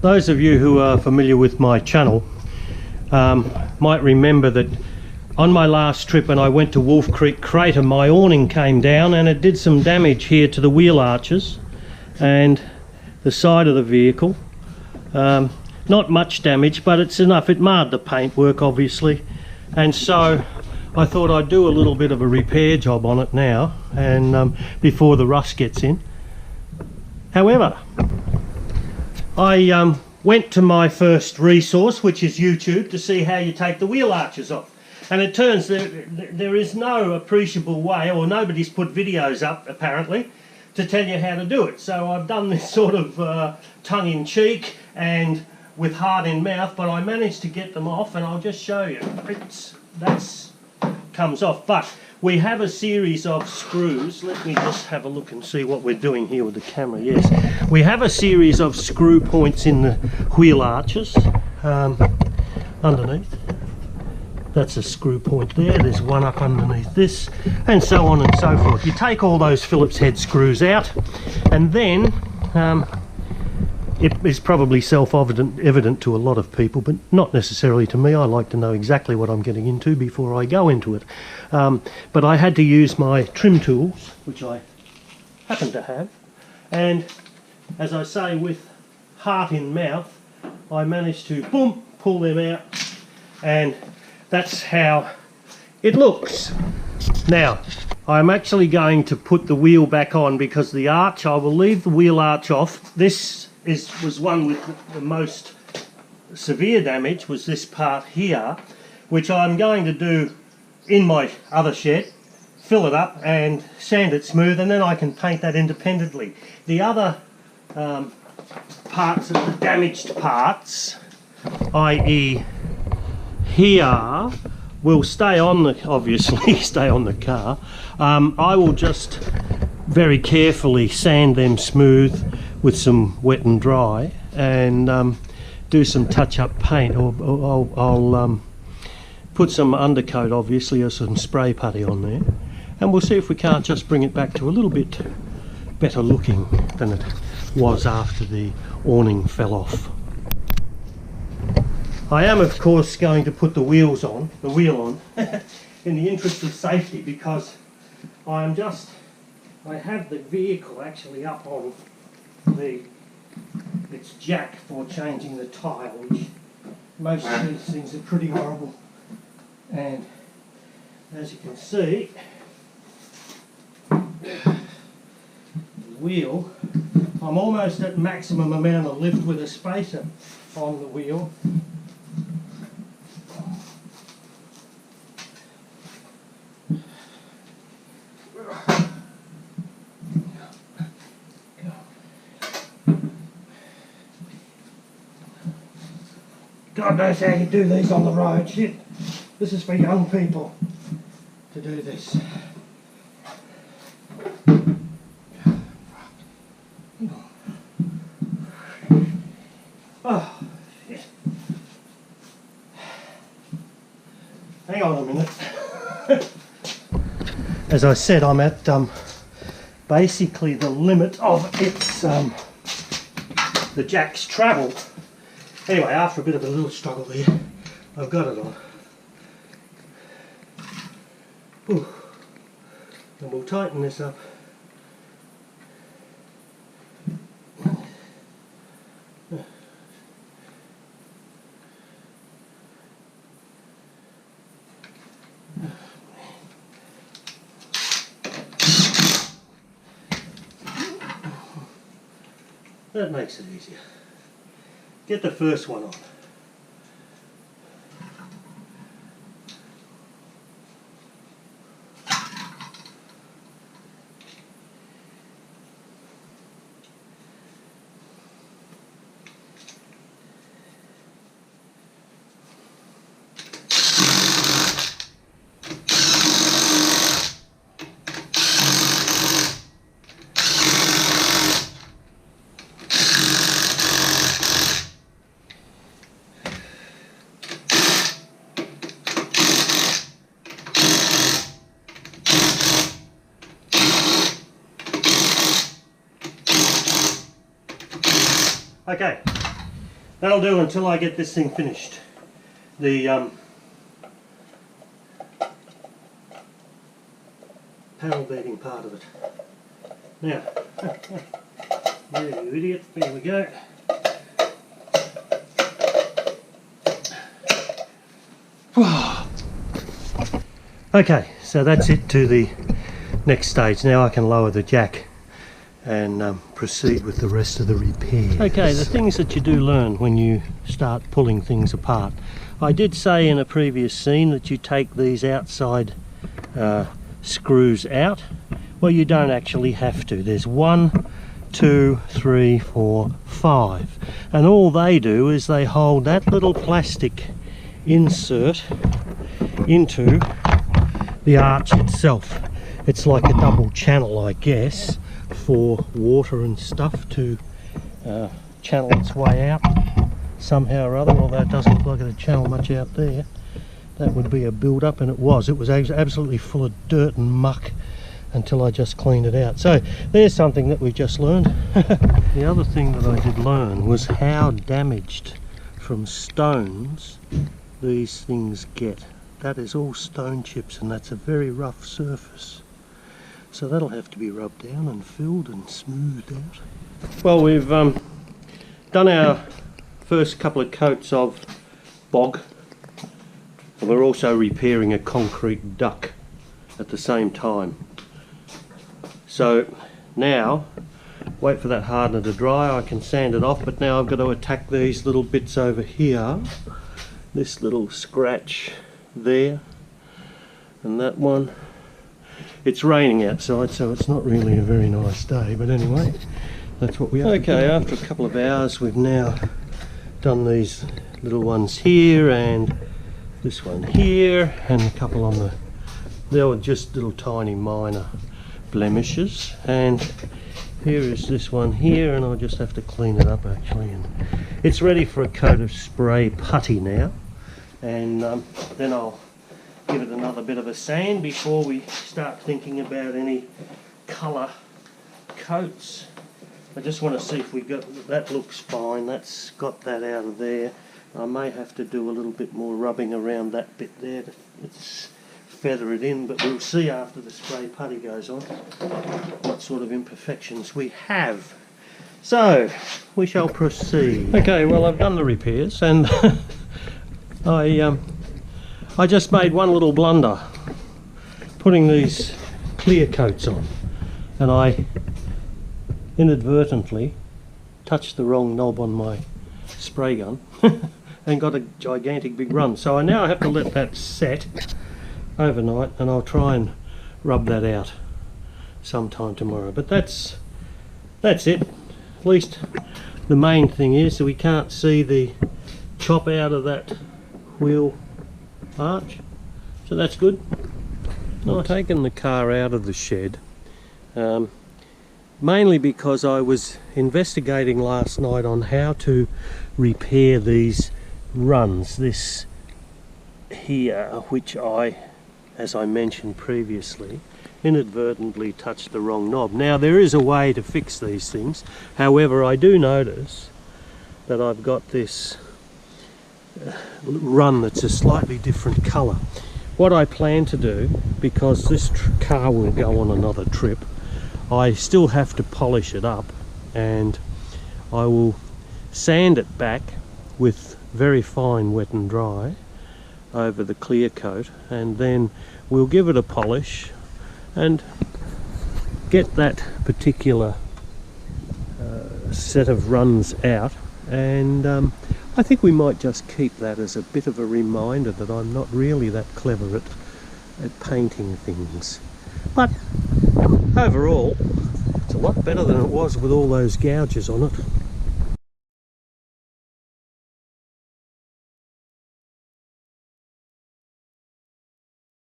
Those of you who are familiar with my channel might remember that on my last trip when I went to Wolfe Creek Crater, my awning came down and it did some damage here to the wheel arches and the side of the vehicle. Not much damage, but it's enough. It marred the paintwork obviously, and so I thought I'd do a little bit of a repair job on it now, and before the rust gets in. However, I went to my first resource, which is YouTube, to see how you take the wheel arches off. And it turns there is no appreciable way, or nobody's put videos up apparently, to tell you how to do it. So I've done this sort of tongue-in-cheek and with heart in mouth, but I managed to get them off, and I'll just show you. That's comes off, but we have a series of screws. Let me just have a look and see what we're doing here with the camera. Yes, we have a series of screw points in the wheel arches underneath. That's a screw point there. There's one up underneath this, and so on and so forth. You take all those Phillips head screws out, and then it is probably self-evident to a lot of people, but not necessarily to me. I like to know exactly what I'm getting into before I go into it. But I had to use my trim tools, which I happen to have, and as I say, with heart in mouth, I managed to boom, pull them out, and that's how it looks. Now, I'm actually going to put the wheel back on, because the arch, I will leave the wheel arch off. This was one with the most severe damage, was this part here, which I'm going to do in my other shed, fill it up and sand it smooth, and then I can paint that independently. The other parts of the damaged parts, i.e. here, will stay on the, obviously stay on the car. I will just very carefully sand them smooth with some wet and dry, and do some touch-up paint, or I'll put some undercoat obviously, or some spray putty on there, and we'll see if we can't just bring it back to a little bit better looking than it was after the awning fell off. I am of course going to put the wheel on in the interest of safety, because I have the vehicle actually up on its jack for changing the tyre, which most of these things are pretty horrible, and as you can see, the wheel, I'm almost at maximum amount of lift with a spacer on the wheel. God knows how you do these on the road. Shit, this is for young people to do this. Oh, shit. Hang on a minute. As I said, I'm at basically the limit of its the jack's travel. Anyway, after a bit of a little struggle there, I've got it on. Ooh. And we'll tighten this up. That makes it easier. Get the first one on. Okay, That'll do until I get this thing finished. The panel beating part of it. Now, you idiot, there we go. Okay, so that's it to the next stage. Now I can lower the jack and proceed with the rest of the repairs. Okay, the things that you do learn when you start pulling things apart. I did say in a previous scene that you take these outside screws out. Well, you don't actually have to. There's 1, 2, 3, 4, 5. And all they do is they hold that little plastic insert into the arch itself. It's like a double channel, I guess, for water and stuff to channel its way out somehow or other, although it doesn't look like it'd channel much out there. That would be a build-up, and it was absolutely full of dirt and muck until I just cleaned it out. So there's something that we've just learned. The other thing that I did learn was how damaged from stones these things get. That is all stone chips, and that's a very rough surface. So that'll have to be rubbed down and filled and smoothed out. Well, we've done our first couple of coats of bog. We're also repairing a concrete duct at the same time. So now, wait for that hardener to dry, I can sand it off, but now I've got to attack these little bits over here. This little scratch there, and that one. It's raining outside, so it's not really a very nice day, but anyway, that's what we have. Okay, after a couple of hours we've now done these little ones here and this one here and a couple on they were just little tiny minor blemishes, and here is this one here, and I'll just have to clean it up actually, and it's ready for a coat of spray putty now, and then I'll give it another bit of a sand before we start thinking about any colour coats. I just want to see if we got that. Looks fine, that's got that out of there. I may have to do a little bit more rubbing around that bit there to feather it in, but we'll see after the spray putty goes on what sort of imperfections we have. So we shall proceed. Okay, well, I've done the repairs, and I just made one little blunder putting these clear coats on, and I inadvertently touched the wrong knob on my spray gun and got a gigantic big run. So I now have to let that set overnight, and I'll try and rub that out sometime tomorrow. But that's it. At least the main thing is that we can't see the chop out of that wheel arch, so that's good. I've taken the car out of the shed mainly because I was investigating last night on how to repair these runs, this here, which I, as I mentioned previously, inadvertently touched the wrong knob. Now there is a way to fix these things, however I do notice that I've got this run that's a slightly different colour. What I plan to do, because this car will go on another trip, I still have to polish it up, and I will sand it back with very fine wet and dry over the clear coat, and then we'll give it a polish and get that particular set of runs out, and I think we might just keep that as a bit of a reminder that I'm not really that clever at painting things. But overall, it's a lot better than it was with all those gouges on it.